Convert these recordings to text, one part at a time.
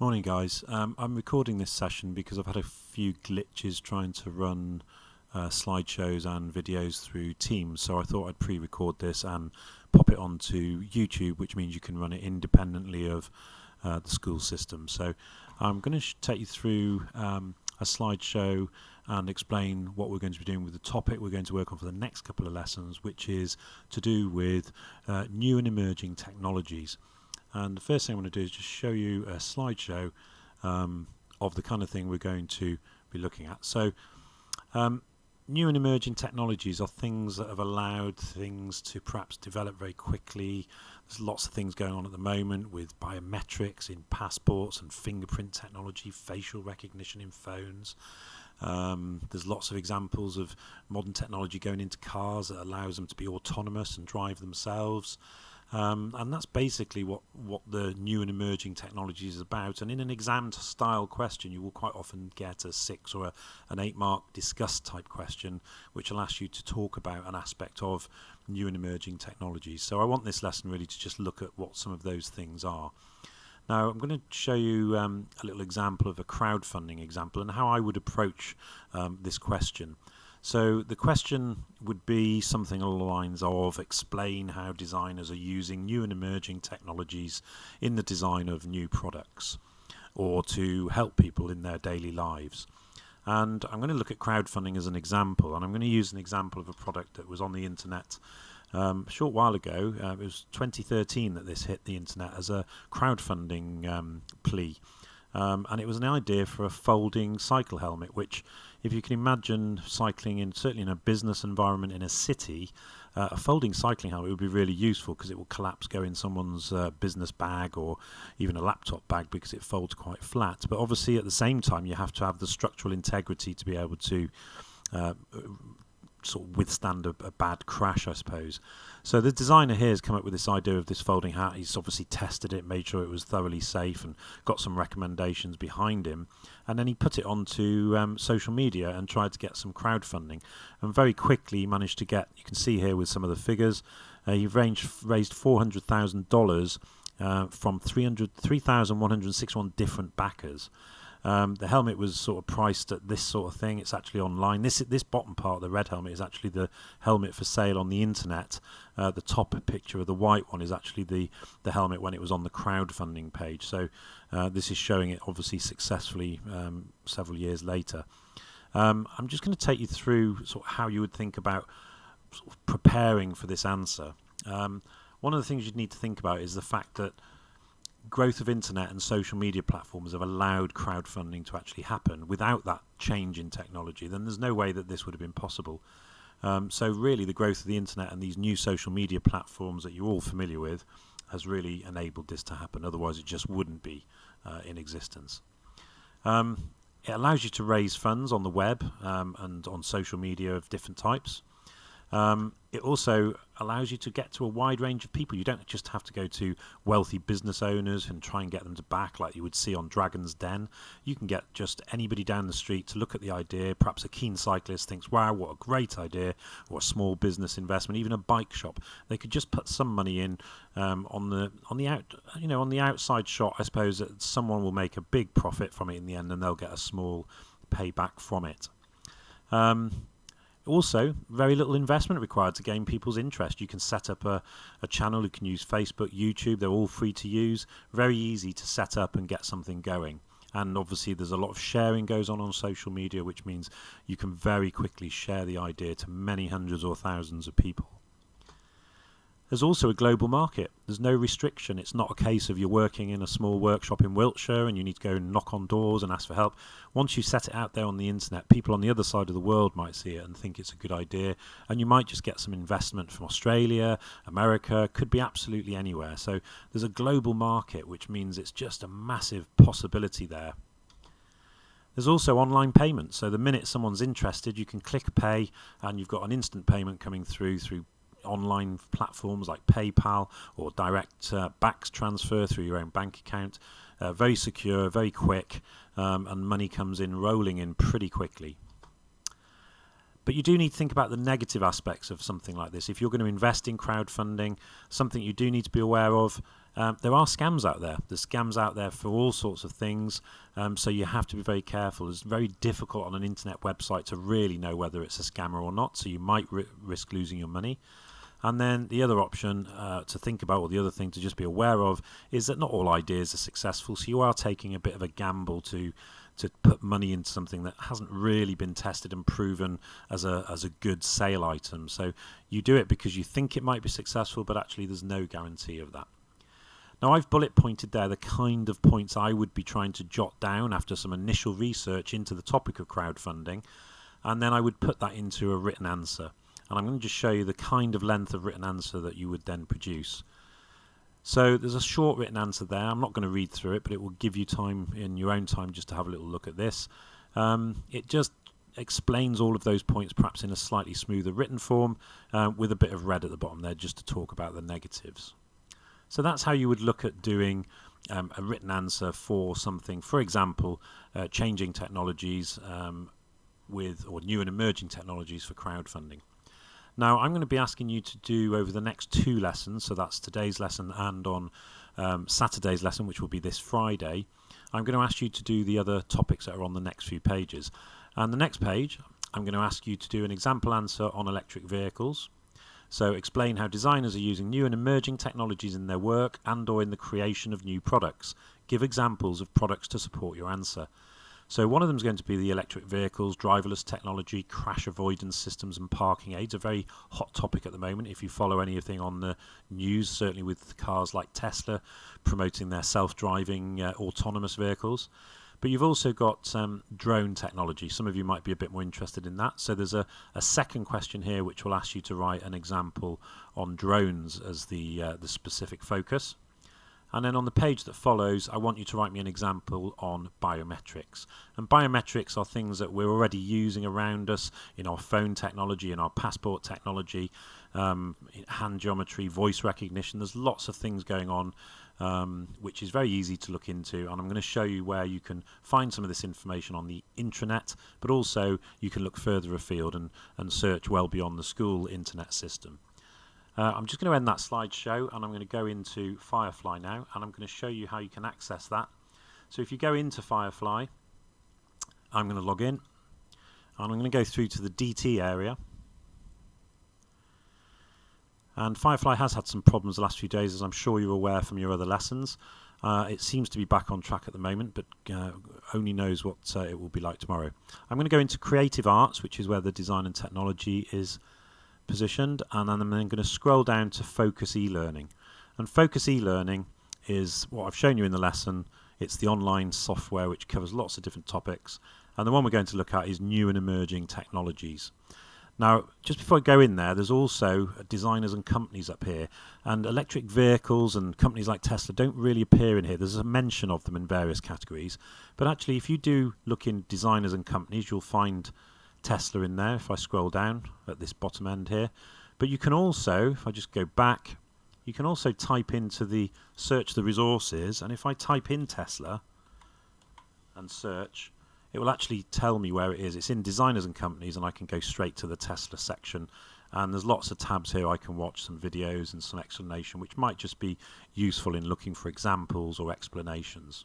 Morning guys, I'm recording this session because I've had a few glitches trying to run slideshows and videos through Teams, so I thought I'd pre-record this and pop it onto YouTube, which means you can run it independently of the school system. So I'm going to take you through a slideshow and explain what we're going to be doing with the topic we're going to work on for the next couple of lessons, which is to do with new and emerging technologies. And the first thing I want to do is just show you a slideshow of the kind of thing we're going to be looking at. So new and emerging technologies are things that have allowed things to perhaps develop very quickly. There's lots of things going on at the moment with biometrics in passports and fingerprint technology, facial recognition in phones. There's lots of examples of modern technology going into cars that allows them to be autonomous and drive themselves. And that's basically what the new and emerging technology is about. And in an exam style question, you will quite often get a 6 or an 8 mark discuss type question, which will ask you to talk about an aspect of new and emerging technologies. So I want this lesson really to just look at what some of those things are. Now I'm going to show you a little example of a crowdfunding example and how I would approach this question. So the question would be something along the lines of explain how designers are using new and emerging technologies in the design of new products or to help people in their daily lives. And I'm going to look at crowdfunding as an example, and I'm going to use an example of a product that was on the internet a short while ago. It was 2013 that this hit the internet as a crowdfunding plea. And it was an idea for a folding cycle helmet, which, if you can imagine cycling certainly in a business environment in a city, a folding cycling helmet would be really useful because it will collapse, go in someone's business bag or even a laptop bag because it folds quite flat. But obviously at the same time you have to have the structural integrity to be able to sort of withstand a bad crash, I suppose. So the designer here has come up with this idea of this folding hat. He's obviously tested it, made sure it was thoroughly safe and got some recommendations behind him, and then he put it onto social media and tried to get some crowdfunding, and very quickly he managed to get, you can see here with some of the figures, he raised $400,000 from 3,161 different backers. The helmet was sort of priced at this sort of thing. It's actually online. This bottom part, the red helmet, is actually the helmet for sale on the internet. The top picture of the white one is actually the helmet when it was on the crowdfunding page. So this is showing it obviously successfully several years later. I'm just going to take you through sort of how you would think about sort of preparing for this answer. One of the things you'd need to think about is the fact that growth of internet and social media platforms have allowed crowdfunding to actually happen. Without that change in technology, then there's no way that this would have been possible. So really the growth of the internet and these new social media platforms that you're all familiar with has really enabled this to happen. Otherwise it just wouldn't be in existence. It allows you to raise funds on the web and on social media of different types. It also allows you to get to a wide range of people. You don't just have to go to wealthy business owners and try and get them to back like you would see on Dragon's Den. You can get just anybody down the street to look at the idea. Perhaps a keen cyclist thinks, wow, what a great idea, or a small business investment, even a bike shop. They could just put some money in on the outside shot. I suppose that someone will make a big profit from it in the end, and they'll get a small payback from it. Also, very little investment required to gain people's interest. You can set up a channel. You can use Facebook, YouTube. They're all free to use. Very easy to set up and get something going. And obviously there's a lot of sharing goes on social media, which means you can very quickly share the idea to many hundreds or thousands of people. There's also a global market. There's no restriction. It's not a case of you're working in a small workshop in Wiltshire and you need to go and knock on doors and ask for help. Once you set it out there on the internet, people on the other side of the world might see it and think it's a good idea, and you might just get some investment from Australia, America, could be absolutely anywhere. So there's a global market, which means it's just a massive possibility there. There's also online payments. So the minute someone's interested, you can click pay and you've got an instant payment coming through online platforms like PayPal or direct backs transfer through your own bank account. Very secure, very quick, and money comes in rolling in pretty quickly. But you do need to think about the negative aspects of something like this. If you're going to invest in crowdfunding, something you do need to be aware of, there are scams out there. There's scams out there for all sorts of things, so you have to be very careful. It's very difficult on an internet website to really know whether it's a scammer or not, so you might risk losing your money. And then the other option to think about, or the other thing to just be aware of, is that not all ideas are successful, so you are taking a bit of a gamble to put money into something that hasn't really been tested and proven as a good sale item. So you do it because you think it might be successful, but actually there's no guarantee of that. Now, I've bullet pointed there the kind of points I would be trying to jot down after some initial research into the topic of crowdfunding, and then I would put that into a written answer. And I'm going to just show you the kind of length of written answer that you would then produce. So there's a short written answer there. I'm not going to read through it, but it will give you time in your own time just to have a little look at this. It just explains all of those points perhaps in a slightly smoother written form with a bit of red at the bottom there just to talk about the negatives. So that's how you would look at doing a written answer for something, for example, changing technologies or new and emerging technologies for crowdfunding. Now, I'm going to be asking you to do over the next 2 lessons, so that's today's lesson and on Saturday's lesson, which will be this Friday, I'm going to ask you to do the other topics that are on the next few pages. And the next page, I'm going to ask you to do an example answer on electric vehicles. So explain how designers are using new and emerging technologies in their work and or in the creation of new products. Give examples of products to support your answer. So one of them is going to be the electric vehicles, driverless technology, crash avoidance systems and parking aids, a very hot topic at the moment if you follow anything on the news, certainly with cars like Tesla promoting their self-driving autonomous vehicles. But you've also got drone technology. Some of you might be a bit more interested in that. So there's a second question here which will ask you to write an example on drones as the specific focus. And then on the page that follows, I want you to write me an example on biometrics. And biometrics are things that we're already using around us in our phone technology, in our passport technology, hand geometry, voice recognition. There's lots of things going on, which is very easy to look into. And I'm going to show you where you can find some of this information on the intranet, but also you can look further afield and search well beyond the school internet system. I'm just going to end that slideshow and I'm going to go into Firefly now and I'm going to show you how you can access that. So if you go into Firefly, I'm going to log in and I'm going to go through to the DT area. And Firefly has had some problems the last few days, as I'm sure you're aware from your other lessons. It seems to be back on track at the moment, but only knows what it will be like tomorrow. I'm going to go into Creative Arts, which is where the design and technology is positioned, and then I'm then going to scroll down to Focus eLearning. And Focus eLearning is what I've shown you in the lesson. It's the online software which covers lots of different topics, and the one we're going to look at is new and emerging technologies. Now, just before I go in there, there's also designers and companies up here, and electric vehicles and companies like Tesla don't really appear in here. There's a mention of them in various categories, but actually if you do look in designers and companies, you'll find Tesla in there if I scroll down at this bottom end here. But you can also, if I just go back, you can also type into the search the resources, and if I type in Tesla and search, it will actually tell me where it is. It's in designers and companies, and I can go straight to the Tesla section, and there's lots of tabs here. I can watch some videos and some explanation which might just be useful in looking for examples or explanations.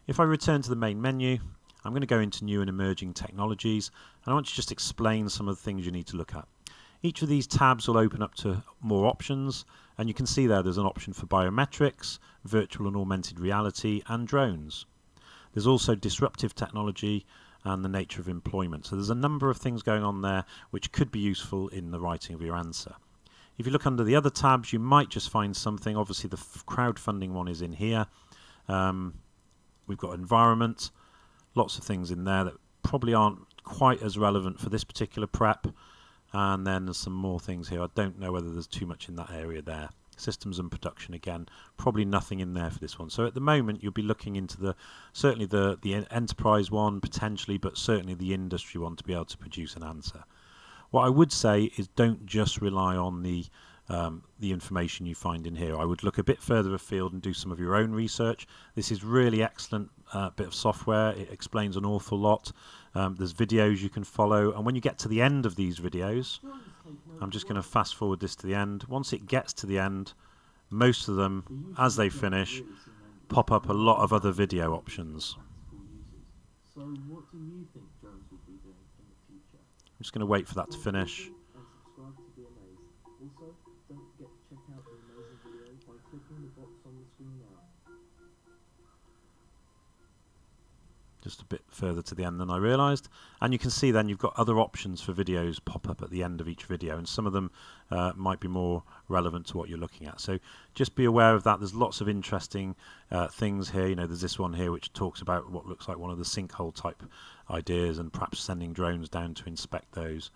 If I return to the main menu, I'm going to go into new and emerging technologies, and I want to just explain some of the things you need to look at. Each of these tabs will open up to more options, and you can see there's an option for biometrics, virtual and augmented reality, and drones. There's also disruptive technology and the nature of employment. So there's a number of things going on there which could be useful in the writing of your answer. If you look under the other tabs, you might just find something. Obviously the crowdfunding one is in here. We've got environment. Lots of things in there that probably aren't quite as relevant for this particular prep. And then there's some more things here. I don't know whether there's too much in that area there. Systems and production again, probably nothing in there for this one. So at the moment you'll be looking into certainly the enterprise one potentially, but certainly the industry one to be able to produce an answer. What I would say is don't just rely on the information you find in here. I would look a bit further afield and do some of your own research. This is really excellent bit of software. It explains an awful lot. There's videos you can follow, and when you get to the end of these videos, I'm just going to fast forward this to the end. Once it gets to the end, most of them, as they finish, pop up a lot of other video options. So what do you think drones will be doing in the future? I'm just going to wait for that to finish. And subscribe to Be Amazed. Also, don't forget to check out the amazing video by clicking the box on the screen now. Just a bit further to the end than I realised, and you can see then you've got other options for videos pop up at the end of each video, and some of them might be more relevant to what you're looking at. So just be aware of that. There's lots of interesting things here. You know, there's this one here which talks about what looks like one of the sinkhole type ideas, and perhaps sending drones down to inspect those.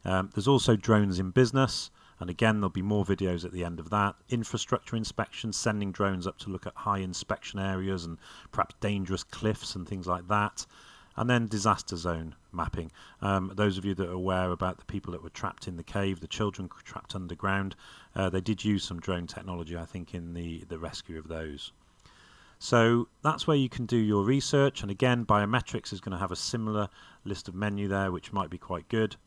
There's also drones in business, and again there'll be more videos at the end of that. Infrastructure inspection, sending drones up to look at high inspection areas and perhaps dangerous cliffs and things like that. And then disaster zone mapping. Those of you that are aware about the people that were trapped in the cave, the children trapped underground, they did use some drone technology, I think, in the rescue of those. So that's where you can do your research, and again biometrics is going to have a similar list of menu there, which might be quite good.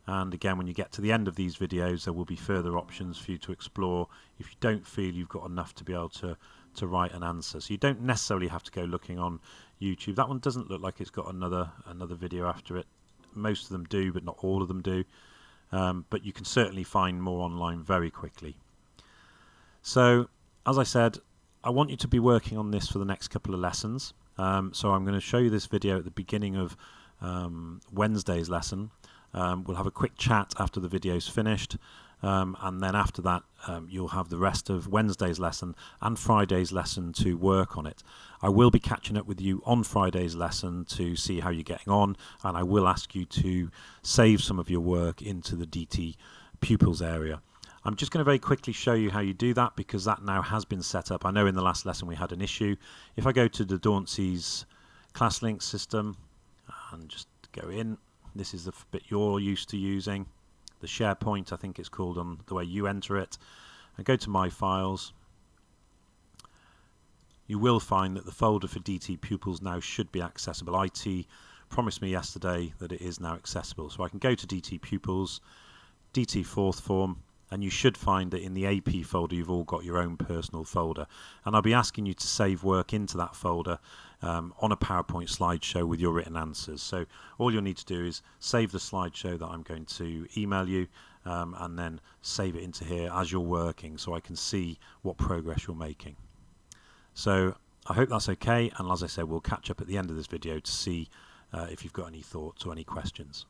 And again, when you get to the end of these videos, there will be further options for you to explore if you don't feel you've got enough to be able to write an answer. So you don't necessarily have to go looking on YouTube. That one doesn't look like it's got another video after it. Most of them do, but not all of them do. But you can certainly find more online very quickly. So, as I said, I want you to be working on this for the next couple of lessons. So I'm going to show you this video at the beginning of Wednesday's lesson. We'll have a quick chat after the video's finished, and then after that you'll have the rest of Wednesday's lesson and Friday's lesson to work on it. I will be catching up with you on Friday's lesson to see how you're getting on, and I will ask you to save some of your work into the DT pupils area. I'm just going to very quickly show you how you do that, because that now has been set up. I know in the last lesson we had an issue. If I go to the Dauntsies ClassLink system and just go in, this is the bit you're used to using, the SharePoint I think it's called on the way you enter it. I go to My Files. You will find that the folder for DT Pupils now should be accessible. IT promised me yesterday that it is now accessible. So I can go to DT Pupils, DT Fourth Form, and you should find that in the AP folder you've all got your own personal folder, and I'll be asking you to save work into that folder on a PowerPoint slideshow with your written answers. So all you'll need to do is save the slideshow that I'm going to email you, and then save it into here as you're working, so I can see what progress you're making. So I hope that's okay, and as I said, we'll catch up at the end of this video to see if you've got any thoughts or any questions.